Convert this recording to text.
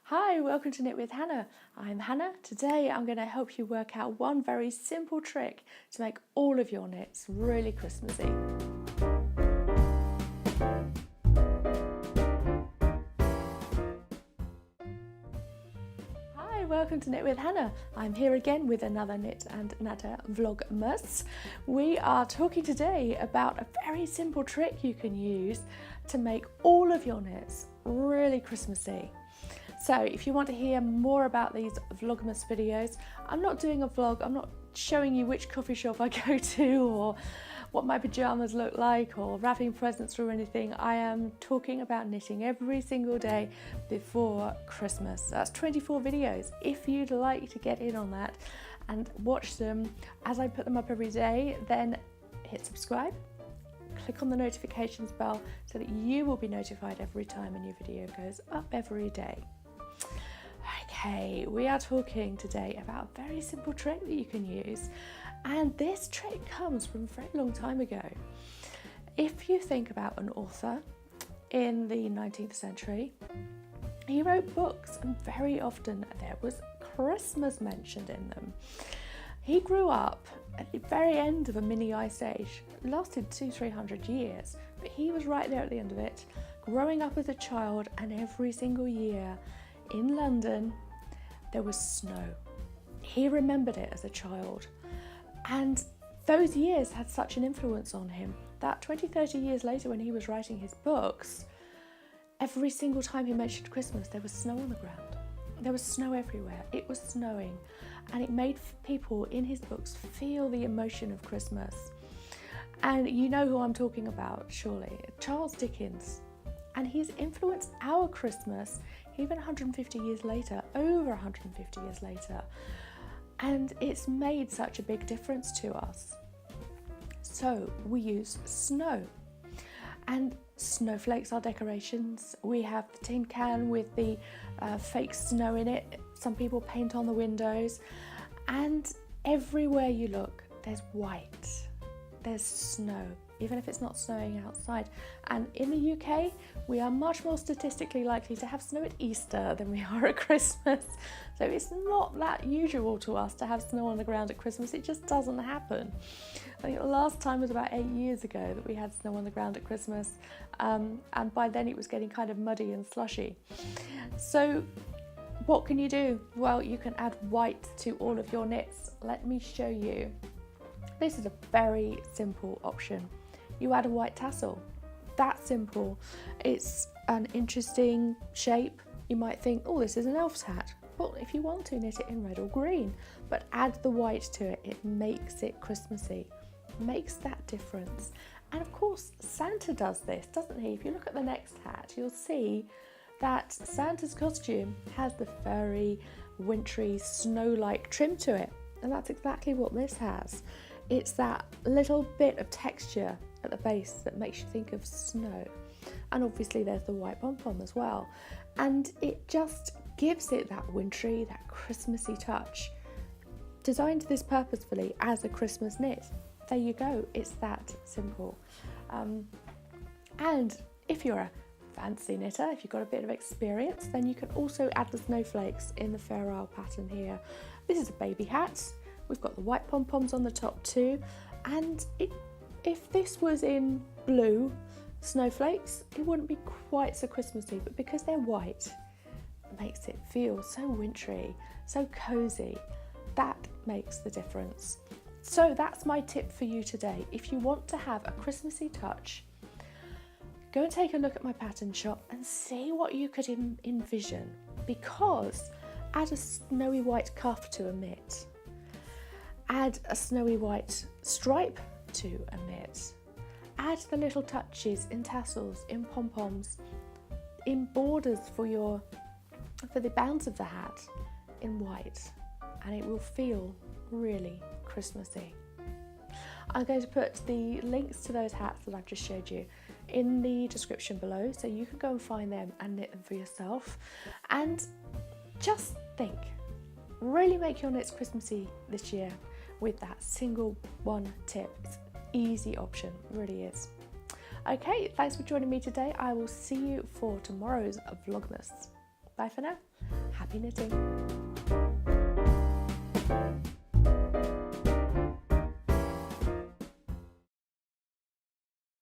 Hi, welcome to Knit with Hannah. I'm Hannah. Today I'm going to help you work out one very simple trick to make all of your knits really Christmassy. Hi, welcome to Knit with Hannah. I'm here again with another Knit and Natter Vlogmas. We are talking today about a very simple trick you can use to make all of your knits really Christmassy. So if you want to hear more about these Vlogmas videos, I'm not doing a vlog, I'm not showing you which coffee shop I go to or what my pyjamas look like or wrapping presents or anything. I am talking about knitting every single day before Christmas. That's 24 videos. If you'd like to get in on that and watch them as I put them up every day, then hit subscribe. Click on the notifications bell so that you will be notified every time a new video goes up every day. Okay, we are talking today about a very simple trick that you can use, and this trick comes from a very long time ago. If you think about an author in the 19th century, he wrote books and very often there was Christmas mentioned in them. He grew up at the very end of a mini ice age. It lasted 200-300 years, but he was right there at the end of it, growing up as a child, and every single year in London there was snow. He remembered it as a child, and those years had such an influence on him that 20-30 years later, when he was writing his books, every single time he mentioned Christmas there was snow on the ground. There was snow everywhere. It was snowing, and it made people in his books feel the emotion of Christmas. And you know who I'm talking about, surely, Charles Dickens. And he's influenced our Christmas even 150 years later, over 150 years later. And it's made such a big difference to us. So we use snow. And snowflakes are decorations. We have the tin can with the fake snow in it. Some people paint on the windows. And everywhere you look, there's white. There's snow, even if it's not snowing outside. And in the UK, we are much more statistically likely to have snow at Easter than we are at Christmas. So it's not that usual to us to have snow on the ground at Christmas. It just doesn't happen. I think the last time was about 8 years ago that we had snow on the ground at Christmas. And by then it was getting kind of muddy and slushy. So what can you do? Well, you can add white to all of your knits. Let me show you. This is a very simple option. You add a white tassel. That simple. It's an interesting shape. You might think, oh, this is an elf's hat. Well, if you want to, knit it in red or green, but add the white to it. It makes it Christmassy. Makes that difference. And of course, Santa does this, doesn't he? If you look at the next hat, you'll see that Santa's costume has the very wintry, snow-like trim to it. And that's exactly what this has. It's that little bit of texture at the base that makes you think of snow. And obviously there's the white pom-pom as well. And it just gives it that wintry, that Christmassy touch. Designed this purposefully as a Christmas knit. There you go, it's that simple. And if you're a fancy knitter, if you've got a bit of experience, then you can also add the snowflakes in the Fair Isle pattern here. This is a baby hat. We've got the white pom-poms on the top too, and if this was in blue snowflakes, it wouldn't be quite so Christmassy, but because they're white, it makes it feel so wintry, so cozy. That makes the difference. So that's my tip for you today. If you want to have a Christmassy touch, go and take a look at my pattern shop and see what you could envision, because add a snowy white cuff to a mitt. Add a snowy white stripe to a mitt. Add the little touches in tassels, in pom-poms, in borders for the bounds of the hat in white, and it will feel really Christmassy. I'm going to put the links to those hats that I've just showed you in the description below, so you can go and find them and knit them for yourself. And just think, really make your knits Christmassy this year with that single one tip. It's an easy option, it really is. Okay, thanks for joining me today. I will see you for tomorrow's Vlogmas. Bye for now. Happy knitting!